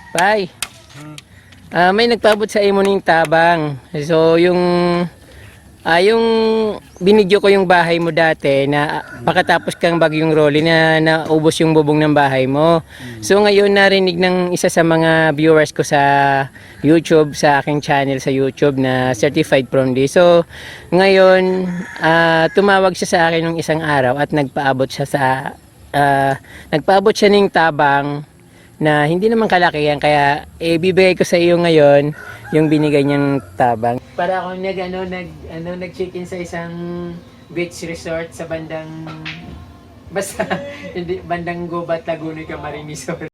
Pai, may nagpaabot sa imo ning tabang. So yung binidyo ko yung bahay mo dati na pakatapos kang bagyong Rolly na naubos yung bubong ng bahay mo. So ngayon narinig ng isa sa mga viewers ko sa YouTube, sa aking channel sa YouTube na Certified From D. So ngayon tumawag siya sa akin ng isang araw at nagpaabot siya ng tabang na hindi naman kalakihan, kaya bibigay ko sa iyo ngayon yung binigay niyang tabang. Para ako nag-check-in sa isang beach resort sa bandang basta hindi bandang Gubat, Laguna, Camarines Sur.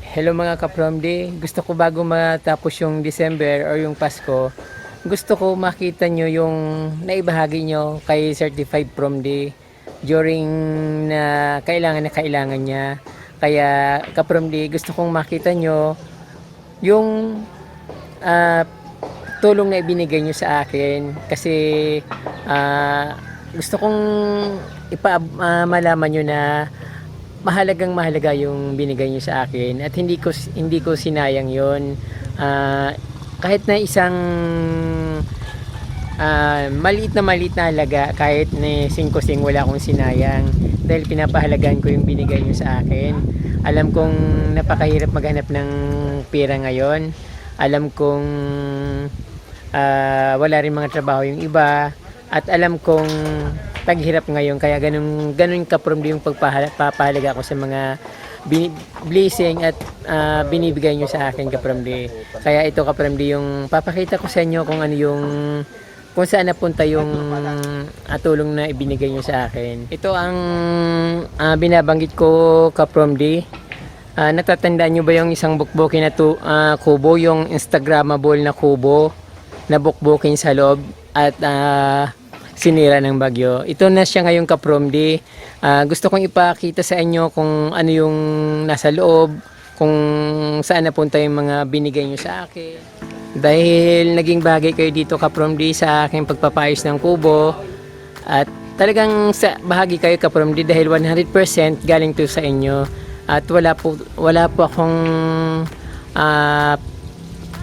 Hello mga ka-Promdi, gusto ko bago matapos yung December or yung Pasko, gusto ko makita nyo yung naibahagi nyo kay Certified Promdi during na kailangan niya. Kaya ka-Promdi, gusto kong makita nyo yung tulong na ibinigay nyo sa akin, kasi gusto kong malaman nyo na mahalaga yung binigay niyo sa akin at hindi ko sinayang yon. Kahit na isang maliit na halaga, kahit na singkusing, wala akong sinayang dahil pinapahalagaan ko yung binigay niyo sa akin. Alam kong napakahirap maghanap ng pera ngayon, alam kong wala rin mga trabaho yung iba, at alam kong taghirap ngayon, kaya ganun ka-Promdi yung pagpapahalaga ko sa mga blessing at binibigay nyo sa akin, ka-Promdi. Kaya ito, ka-Promdi, yung papakita ko sa inyo kung saan napunta yung tulong na ibinigay nyo sa akin. Ito ang binabanggit ko, ka-Promdi. Natatandaan nyo ba yung isang bukbukin na kubo, yung Instagrammable na kubo na bukbukin sa loob at sinira ng bagyo? Ito na siya ngayon, ka-Promdi. Gusto kong ipakita sa inyo kung ano yung nasa loob, kung saan napunta yung mga binigay nyo sa akin. Dahil naging bagay kayo dito, ka-Promdi, sa aking pagpapayos ng kubo, at talagang bahagi kayo, ka-Promdi, dahil 100% galing to sa inyo, at wala po akong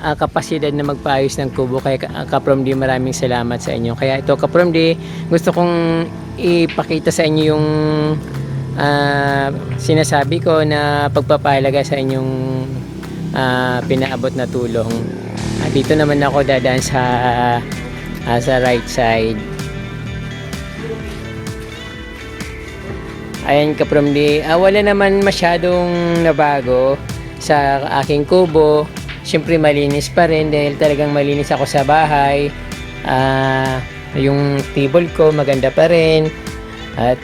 kapasidad na magpaayos ng kubo. Kaya ka-Promdi, maraming salamat sa inyo. Kaya ito, ka-Promdi, gusto kong ipakita sa inyo yung sinasabi ko na pagpapahalaga sa inyong pinaabot na tulong. Dito naman ako dadaan sa right side. Ayan, ka-Promdi, wala naman masyadong nabago sa aking kubo. Siyempre malinis pa rin dahil talagang malinis ako sa bahay. Yung table ko maganda pa rin, at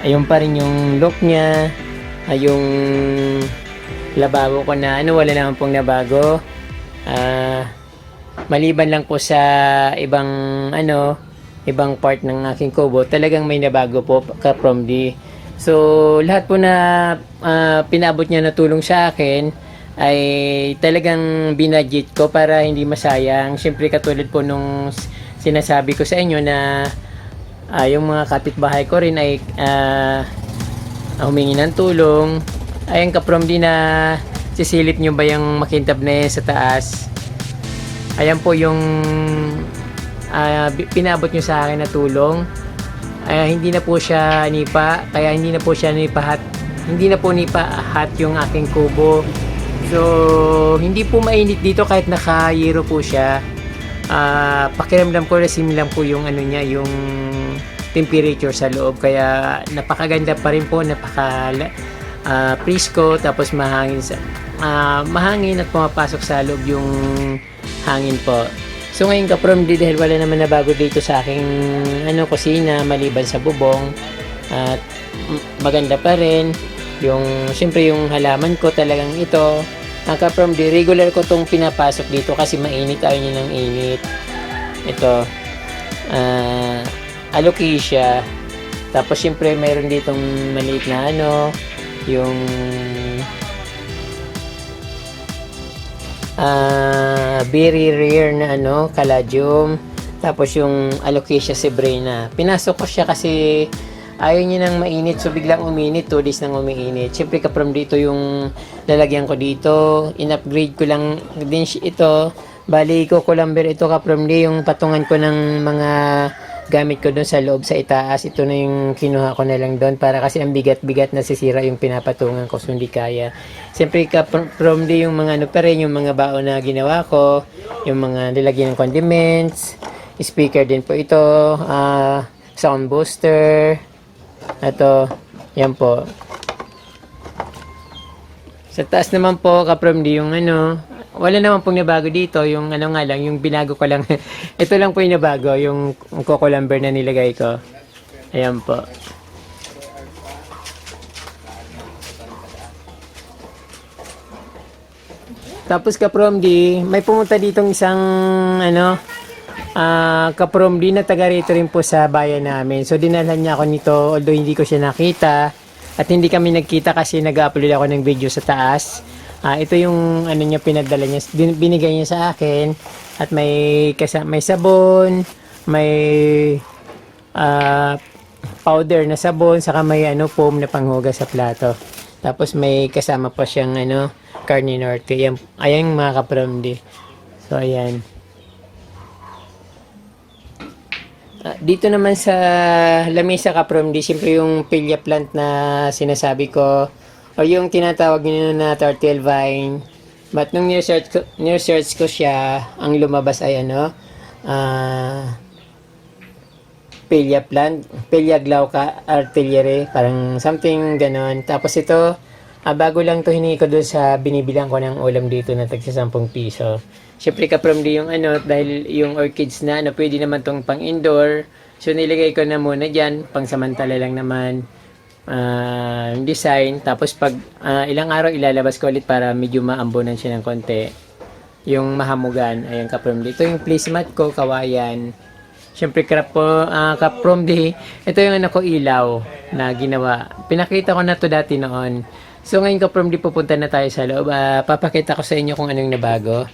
ayun pa rin yung look niya. Yung lababo ko na wala naman pong nabago. Maliban lang po sa ibang part ng aking kubo, talagang may nabago po, ka-Promdi. So lahat po na pinabot niya na tulong sa akin ay talagang binudget ko para hindi masayang. Siyempre, katulad po nung sinasabi ko sa inyo na yung mga kapitbahay ko rin ay humingi ng tulong. Ayan, ka-Promdi, na sisilip nyo ba yung makintab na sa taas? Ayan po yung pinabot nyo sa akin na tulong. Hindi na po siya nipa, kaya hindi na po nipahat yung aking kubo. So hindi po mainit dito kahit naka-yero po siya. Pakiramdam ko na lang po yung yung temperature sa loob, kaya napakaganda pa rin po, presko, tapos mahangin at pumapasok sa loob yung hangin po. So ngayon, ka-Promdi, dahil wala naman na bago dito sa aking kusina maliban sa bubong, at maganda pa rin siyempre yung halaman ko, talagang ito, ka-Promdi, regular ko tong pinapasok dito kasi mainit, ayaw niya ng init. Ito, alocasia. Tapos siyempre mayroon ditong maliit na yung very rare na caladium. Tapos yung Alocasia zebrina. Pinasok ko siya kasi ayaw niya nang mainit. So biglang uminit. 2 days nang umiinit. Siyempre from dito yung lalagyan ko dito. In-upgrade ko lang din ito. Bali ko kulamber ito from di yung patungan ko ng mga gamit ko doon sa loob sa itaas. Ito na yung kinuha ko na lang doon para kasi ang bigat-bigat nasisira yung pinapatungan ko so hindi kaya. Siyempre from di yung mga ano pa rin, yung mga baon na ginawa ko, yung mga nilagyan ng condiments, speaker din po ito, sound booster, ito, yan po. Sa taas naman po, kaprom di yung ano, wala naman pong nabago dito, yung ano nga lang, yung binago ko lang, ito lang po yung nabago, yung kukulamber na nilagay ko. Ayan po. Tapos kaprom di, may pumunta ditong isang ano, kaprom di na taga rito rin po sa bayan namin. So dinalhan niya ako nito, although hindi ko siya nakita. At hindi kami nagkita kasi nag-upload ako ng video sa taas. Ito yung ano niya pinadala niya, binigay niya sa akin at may sabon, may powder na sabon, saka may ano foam na panghugas sa plato. Tapos may kasama pa siyang ano Carne Norte. Ayan mga kapramdi. So ayan. Dito naman sa lamesa kapramdi, siyempre yung pilya plant na sinasabi ko o yung tinatawag nyo na turtle vine. But nung near-search ko siya, ang lumabas ay ano, Pilya plant, Pilya glauca artillery, parang something ganon. Tapos ito, bago lang to hiningi ko doon sa binibilang ko ng ulam dito na tagsa 10 piso. Siyempre kaprom di yung ano, dahil yung orchids na ano, pwede naman tong pang indoor. So nilagay ko na muna dyan, pang samantala lang naman. Design, tapos pag ilang araw ilalabas ko ulit para medyo maambunan siya ng konti yung mahamugan. Ayan kaprom dito yung placemat ko, kawayan. Syempre kaprom di, ito yung ano ko ilaw na ginawa, pinakita ko na to dati noon. So ngayon kaprom di, pupunta na tayo sa loob. Papakita ko sa inyo kung anong nabago.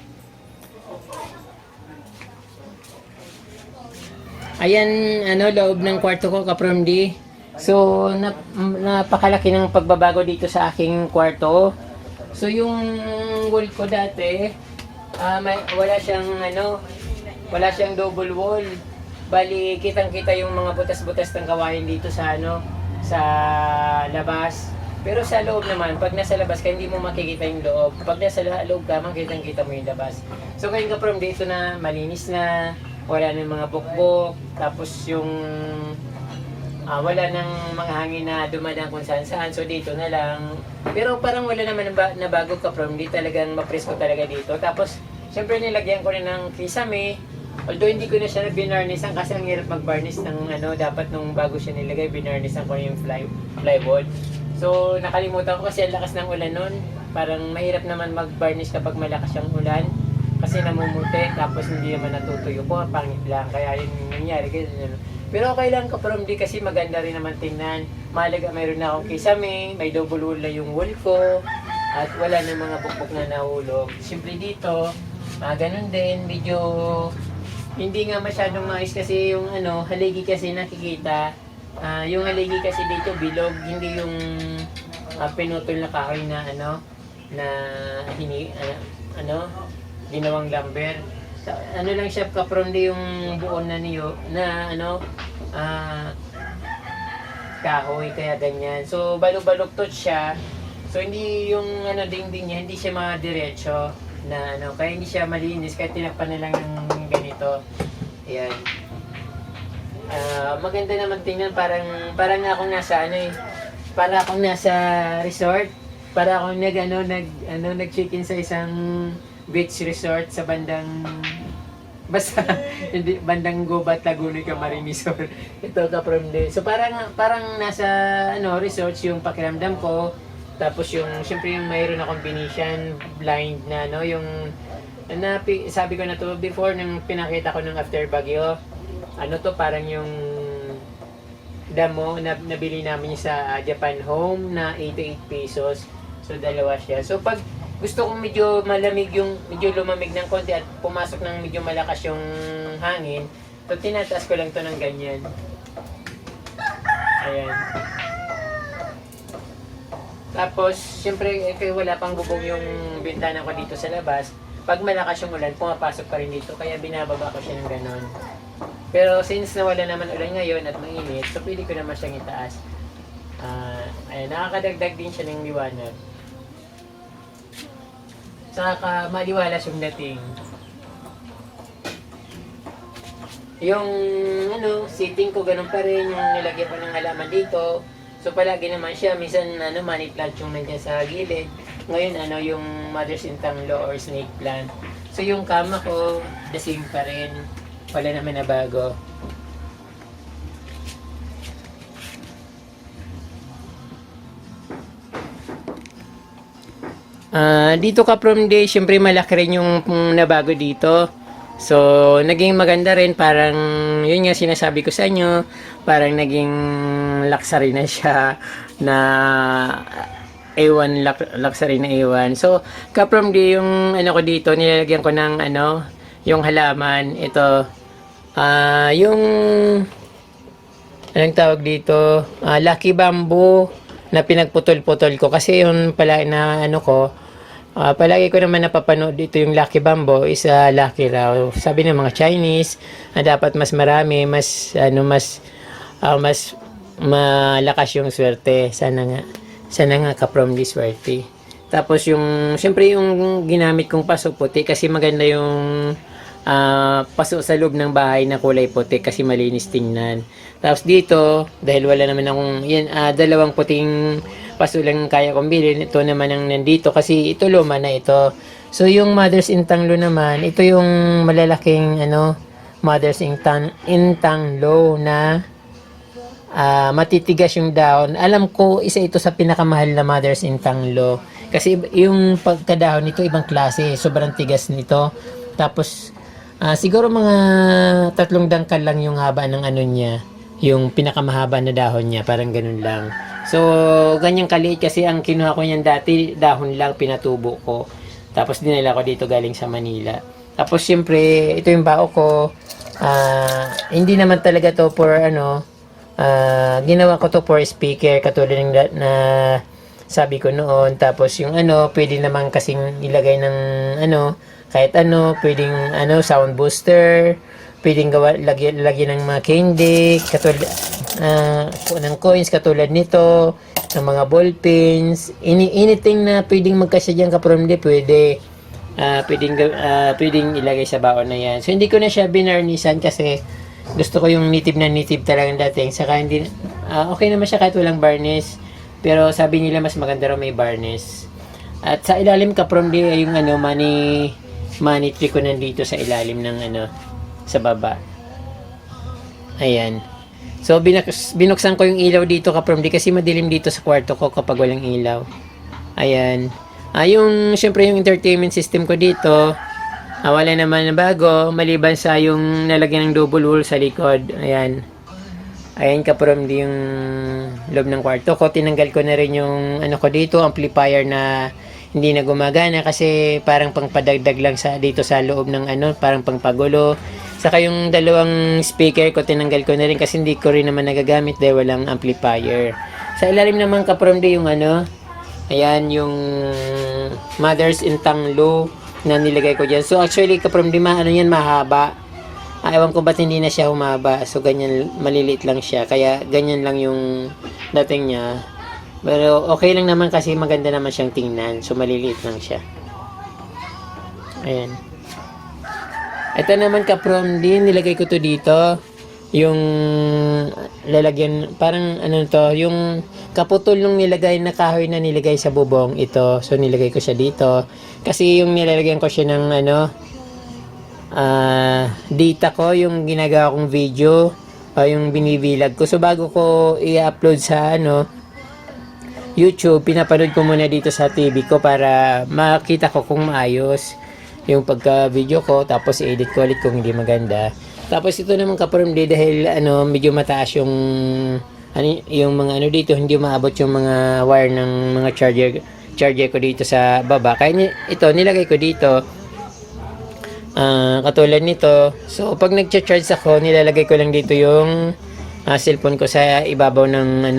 Ayan ano, loob ng kwarto ko kaprom di. So, napakalaki ng pagbabago dito sa aking kwarto. So, yung wall ko dati, wala siyang double wall. Bali, kitang-kita yung mga butas-butas ng kawain dito sa sa labas. Pero sa loob naman, pag nasa labas ka, hindi mo makikita yung loob. Pag nasa loob ka, makitang-kita mo yung labas. So, ngayon ka from dito na, malinis na, wala nang mga bukbok, tapos yung wala nang mga hangin na dumadaan kung saan-saan. So dito na lang. Pero parang wala naman na bago ka from di, talagang mapresko talaga dito. Tapos syempre nilagyan ko rin ng kisame. Although hindi ko na siya binarnisan kasi ang hirap mag-varnish ng ano, dapat nung bago siya nilagay, binarnisan ko yung plywood. So nakalimutan ko kasi ang lakas ng ulan nun. Parang mahirap naman mag-varnish kapag malakas yung ulan. Kasi namumuti, tapos hindi naman natutuyo ko, pangit lang. Kaya yun nangyari. Pero okay lang kaprom di kasi maganda rin naman tingnan. Mahalaga mayroon na akong kisame, may double wall na yung wall ko, at wala na mga bukbok na nahulog. Simple dito, ganun din, medyo hindi nga masyadong maayos kasi yung ano, haligi kasi nakikita. Yung haligi kasi dito bilog, hindi yung pinutol na kahoy na ano, na ginawang lumber. Ano lang siya kapron di yung buon na niyo na ano kahoy, kaya ganyan. So balog-balugtot siya. So hindi yung ano dingding niya, hindi siya madiretso na ano, kaya hindi siya malinis kahit tinakpan na lang ng ganito. Ayan. Maganda naman tingnan, parang akong nasa para akong nasa resort. Para akong nag-check-in sa isang beach resort sa bandang basta hindi bandang Gubat, Laguna, Camarines Resort. Ito ka from there. So parang nasa resort yung pakiramdam ko. Tapos yung syempre yung mayroon akong Venetian blind na yung sabi ko na to before nung pinakita ko ng after Baguio. To parang yung damo na nabili namin sa Japan Home na 88 pesos. So dalawa siya. So pag gusto kong medyo malamig medyo lumamig ng konti at pumasok ng medyo malakas yung hangin, So, tinataas ko lang to ng ganyan. Ayan. Tapos, syempre, wala pang bubong yung bintana ko dito sa labas. Pag malakas yung ulan, pumapasok pa rin dito. Kaya binababa ko siya ng ganon. Pero since nawala naman ulan ngayon at mainit, so pwede ko naman siyang itaas. Ayan, nakakadagdag din siya ng liwanag. Saka maliwalas yung dating. Yung seating ko ganun pa rin, yung nilagyan ko ng halaman dito. So palagi naman siya, minsan money plant yung nandiyan sa gilid. Ngayon yung mother's intanglo or snake plant. So yung kama ko, the same pa rin. Wala naman na bago. Dito ka from day, syempre malaki rin yung nabago dito. So, naging maganda rin, parang, yun nga sinasabi ko sa inyo, parang naging luxury na siya, na A1, luxury na A1. So, ka-from day, yung ko dito, nilalagyan ko ng yung halaman, ito, yung, anong tawag dito, lucky bamboo, na pinagputol-putol ko, kasi yun pala na palagi ko naman napapanood dito yung lucky bamboo is lucky raw. Sabi ng mga Chinese, dapat mas marami, mas malakas yung swerte. Sana nga ka-from this swerte. Tapos siyempre yung ginamit kong paso puti kasi maganda yung paso sa loob ng bahay na kulay puti kasi malinis tingnan. Tapos dito, dahil wala naman akong, dalawang puting paso lang kaya kong bilhin. Ito naman ang nandito kasi ito luma na ito. So yung mother's intanglo naman, ito yung malalaking mother's intanglo na matitigas yung dahon. Alam ko isa ito sa pinakamahal na mother's intanglo. Kasi yung pagkadahon nito ibang klase, sobrang tigas nito. Tapos siguro mga 3 dangkal lang yung haba ng niya, yung pinakamahaba na dahon niya, parang ganun lang. So, ganyan kaliit kasi ang kinuha ko niyan dati, dahon lang, pinatubo ko. Tapos dinala ko dito galing sa Manila. Tapos siyempre, ito yung bao ko. Hindi naman talaga to for ginawa ko to for speaker, katulad ng na sabi ko noon. Tapos yung pwede naman kasing ilagay ng kahit pwedeng sound booster, pwedeng lagyan ng mga candy, katulad ng coins katulad nito, ng mga ball pins, anything na pwedeng magkasya dyan ka-promde, pwedeng ilagay sa baon na yan. So hindi ko na siya binarnisan kasi gusto ko yung native na native talagang dating. Saka hindi, okay naman siya kahit walang varnish, pero sabi nila mas maganda raw may varnish. At sa ilalim ka-promde ay yung money tree ko nandito sa ilalim ng sa baba. Ayan. So, binuksan ko yung ilaw dito ka-promde kasi madilim dito sa kwarto ko kapag walang ilaw. Ayan. Syempre yung entertainment system ko dito, wala naman na bago, maliban sa yung nalagyan ng double wall sa likod. Ayan. Ayan ka-promde yung loob ng kwarto ko. Tinanggal ko na rin yung ko dito, amplifier na hindi na gumagana kasi parang pangpadagdag lang dito sa loob ng parang pangpagulo. Saka yung dalawang speaker ko, tinanggal ko na rin kasi hindi ko rin naman nagagamit dahil walang amplifier. Sa ilalim naman ka-promde yung ayan, yung mother's intanglo na nilagay ko dyan. So actually ka-promde yan, mahaba. Ewan ko ba't hindi na siya humaba. So ganyan, maliliit lang siya. Kaya ganyan lang yung dating niya. Pero okay lang naman kasi maganda naman siyang tingnan. So maliliit lang siya. Ayan. Ito naman ka-promde, nilagay ko to dito. Yung lalagyan, parang yung kaputol nung nilagay na kahoy na nilagay sa bubong, ito. So nilagay ko siya dito. Kasi yung nilalagyan ko siya ng data ko, yung ginagawa kong video, yung binibilag ko. So bago ko i-upload sa YouTube, pinapanood ko muna dito sa TV ko para makita ko kung maayos yung pagka-video ko, tapos i-edit ko ulit kung hindi maganda. Tapos ito naman ka-promde dahil medyo mataas yung yung mga dito, hindi maabot yung mga wire ng mga charger ko dito sa baba. Kaya ito nilagay ko dito. Katulad nito. So, pag nag-charge ako, nilalagay ko lang dito yung cellphone ko sa ibabaw ng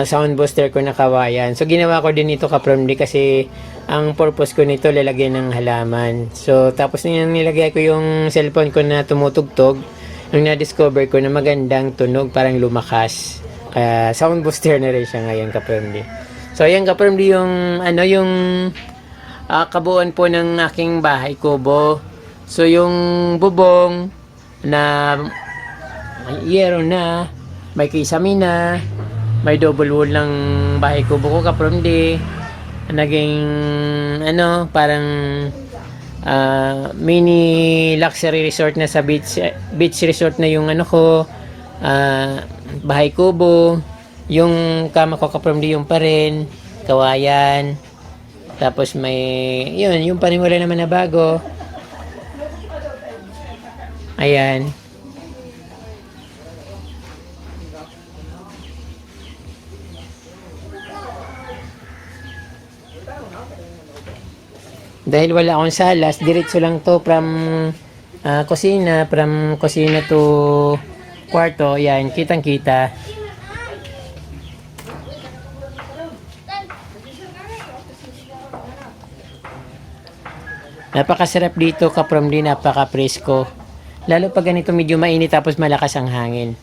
sound booster ko na kawayan. So, ginawa ko din ito ka-promdi kasi ang purpose ko nito lalagyan ng halaman. So, tapos nilagay ko yung cellphone ko na tumutugtog. Nung na-discover ko na magandang tunog, parang lumakas. Kaya, sound booster na rin siya ngayon ka-promdi. So, ayan ka-promdi yung, yung kabuuan po ng aking bahay kubo. So, yung bubong na may yero na, may kisame na, may double wall ng bahay kubo ko ka-promdi. Naging, parang mini luxury resort na sa beach resort na yung bahay kubo. Yung kama ko ka-promdi yung pa rin, kawayan. Tapos may, yung pa rin wala naman na bago. Ayan. Dahil wala akong salas, diretso lang to from kusina to kwarto. Ayan, kitang-kita. Napakasarap dito ka-promdi, napaka-presko. Lalo pag ganito medyo mainit tapos malakas ang hangin.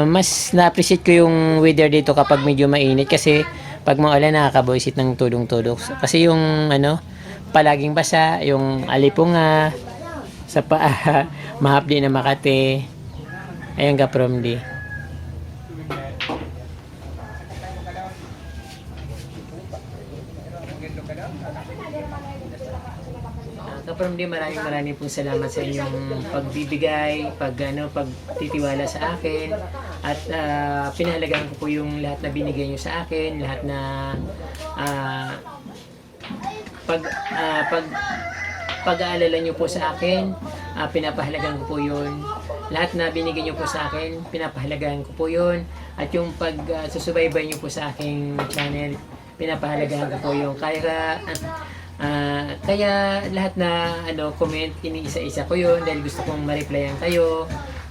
Mas na-appreciate ko yung weather dito kapag medyo mainit kasi pag maulan nakakaboisit ng tudong-tudok. Kasi yung palaging basa, yung alipunga sa paa, mahapdi na Makati. Ayan ka-promdi. Ka-promdi, maraming pong salamat sa inyong pagbibigay, pagtitiwala sa akin, at pinahalagaan ko po yung lahat na binigay niyo sa akin, lahat na pag-aalala niyo po sa akin, pinapahalagaan ko po yun. Lahat na binigay niyo po sa akin, pinapahalagaan ko po yun. At yung pag-susubaybay niyo po sa aking channel, pinapahalagaan ko po yun. Kaya lahat na comment, iniisa-isa ko yun dahil gusto kong ma-replyan kayo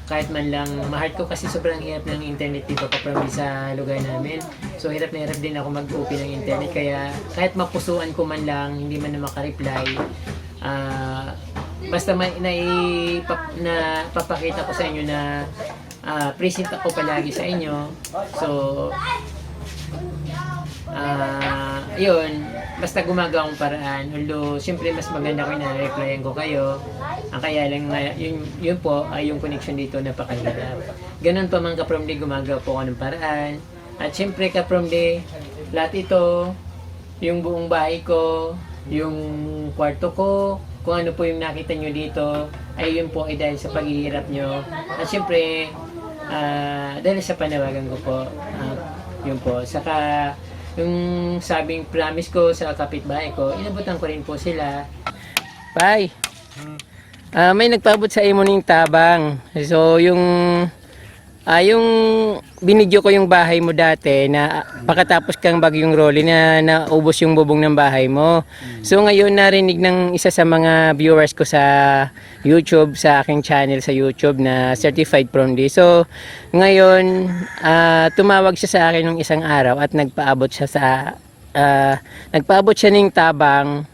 kahit man lang. Ma-heart ko kasi sobrang hirap ng internet dito ka-promdi sa lugar namin. So hirap na hirap din ako mag-open ng internet, kaya kahit mapusuan ko man lang, hindi man na makareply, basta papakita ko sa inyo na present ako palagi sa inyo. So yun, basta gumagawa akong paraan. Although, siyempre mas maganda ko na replyan ko kayo. Kaya lang, yun po, yung connection dito napakahirap. Ganun pa man ka-promdi, gumagawa po ako ng paraan. At siyempre ka-promdi, lahat ito, yung buong bahay ko, yung kwarto ko, kung ano po yung nakita nyo dito, ay yun po ay dahil sa paghihirap nyo. At siyempre, dahil sa panawagan ko po, yun po. Saka, yung sabing promise ko sa kapitbahay ko, inabutan ko rin po sila. Bye! May nagpaabot sa imo ning tabang. So, yung binidyo ko yung bahay mo dati na pagkatapos kang bagyong Rolly na naubos yung bubong ng bahay mo. So, ngayon narinig ng isa sa mga viewers ko sa YouTube, sa aking channel sa YouTube na Certified Promdi. So, ngayon, tumawag siya sa akin nung isang araw at nagpaabot siya ng tabang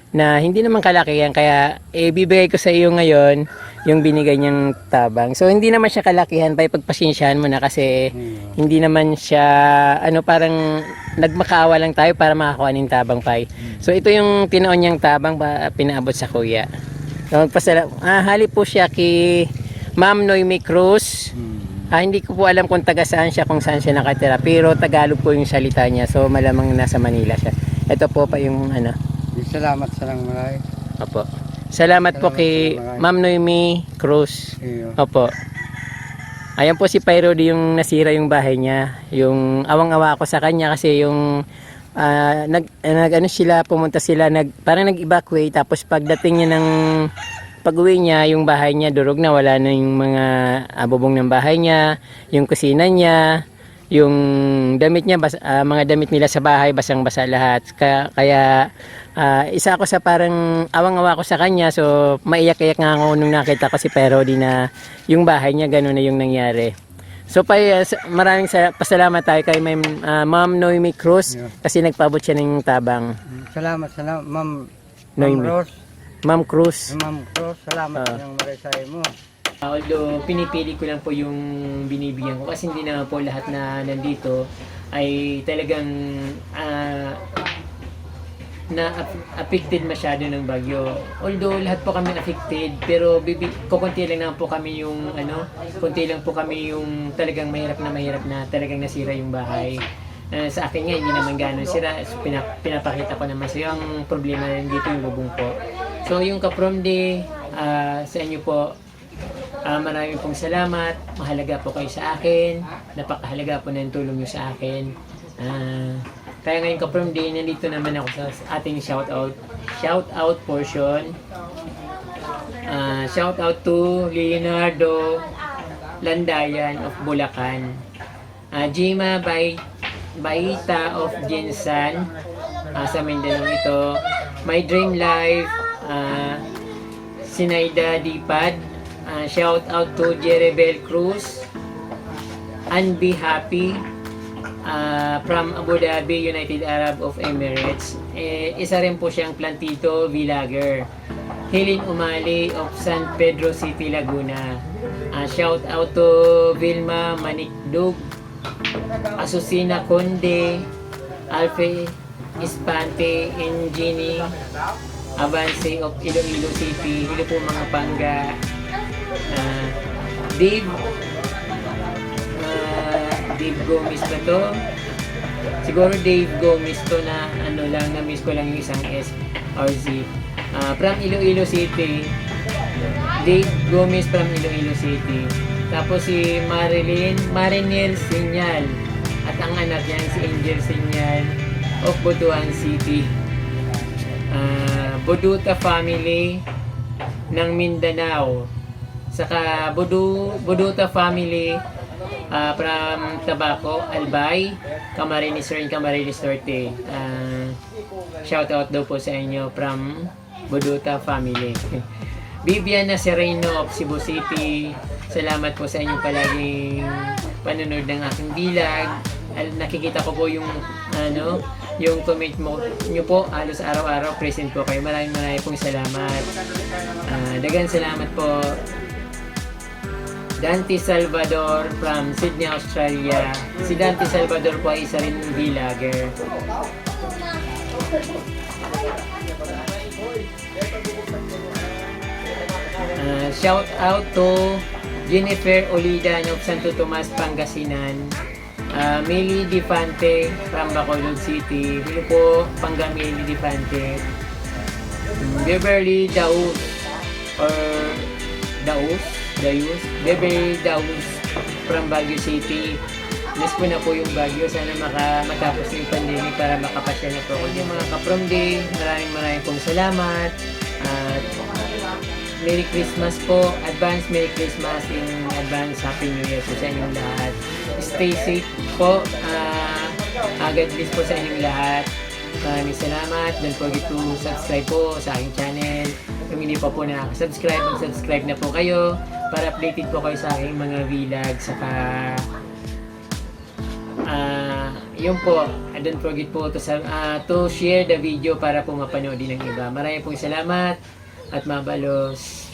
na hindi naman kalakihan, kaya bibigay ko sa iyo ngayon yung binigay niyang tabang. So hindi naman siya kalakihan, pagpasensyahan mo na kasi hindi naman siya parang nagmakaawa lang tayo para makakuha ng tabang pay. So ito yung tinoon niyang tabang pinaabot sa kuya. So hali po siya kay Ma'am Noemi Cruz. Hindi ko po alam kung taga saan siya, kung saan siya nakatira, pero Tagalog po yung salita niya. So malamang nasa Manila siya. Ito po pa yung Salamat sa lang maray. Opo. Salamat po kay Ma'am Noemi Cruz. Opo. Ayan po si Pyro yung nasira yung bahay niya. Yung awang-awa ako sa kanya kasi yung pumunta sila, parang nag-evacuate, tapos pagdating niya pag-uwi niya, yung bahay niya durog na, wala na yung mga bubong ng bahay niya, yung kusina niya, yung damit niya, mga damit nila sa bahay, basang-basa lahat. Kaya isa ako sa parang awang-awa ko sa kanya. So, maiyak-iyak nga ako nung nakita ko si Perody na yung bahay niya, gano'n na yung nangyari. So, maraming pasalamat tayo kay Ma'am Noemi Cruz Yeah. kasi nagpaabot siya ng tabang. Salamat, Ma'am Noemi. Rose. Ma'am Cruz. Ma'am Rose, salamat sa iyong marisay mo. Although pinipili ko lang po yung binibigyan ko kasi hindi naman po lahat na nandito ay talagang na affected masyado ng bagyo. Although lahat po kami affected pero kukunti lang naman po kami yung kunti lang po kami yung talagang mahirap na talagang nasira yung bahay. Sa akin nga hindi naman gano'n sira. So, pinapakita ko naman sa iyo ang problema na dito yung bubong po. So yung Kaprom Day sa inyo po, maraming pong salamat. Mahalaga po kayo sa akin. Napakahalaga po ng tulong nyo sa akin. Kaya ngayon Kaprom Day, nandito naman ako sa ating shoutout portion. Shoutout to Leonardo Landayan of Bulacan. Jima Baita of Jinsan sa Mindanao ito. My Dream Life, Sinaida Dipad. Shout out to Jerebel Cruz and Be Happy from Abu Dhabi, United Arab of Emirates. Isa rin po siyang plantito vlogger. Helen Umali of San Pedro City, Laguna. Shout out to Vilma Manikdug, Asusina Conde, Alfe Espante, Engini Avance of Iloilo City. Hello po mga pangga. Dave Gomez ba to? Siguro Dave Gomez to na na-miss ko lang yung isang S or Z. From Iloilo City. Dave Gomez from Iloilo City. Tapos si Marinel Senyal at ang anak niya si Angel Senyal of Butuan City. Buduta family ng Mindanao. Saka Buduta family from Tabaco, Albay, Camarines Sur and Camarines Norte. Shout out daw po sa inyo from Buduta family. Bibiana Sereno of Cebu City. Salamat po sa inyong palaging panonood ng aking vlog. Nakikita ko po yung yung comment nyo po halos araw-araw present po kayo. Maraming pong salamat. Dagan salamat po. Dante Salvador from Sydney, Australia. Si Dante Salvador po ay isa rin vlogger. Shout out to Jennifer Olidan of Santo Tomas, Pangasinan. Meli Difante from Bacolod City. Hello po, Meli Difante. Beverly Daus or Dayus, Beverly Daus from Baguio City. Miss ko na po yung Baguio. Sana matapos yung pandemic para makapasya na po ako. Yung mga Kaprom Day, maraming pong salamat. At Merry Christmas po. Advance Merry Christmas in advance Happy New Year po sa inyong lahat. Stay safe po. God bless po sa inyong lahat. Maraming salamat. Don't forget to subscribe po sa aking channel. Kung hindi pa po nakaka-subscribe, mag-subscribe na po kayo para updated po kayo sa aking mga vlog. Saka yun po, don't forget po to share the video para po mapanood din ng iba. Maraming pong salamat at mabalos.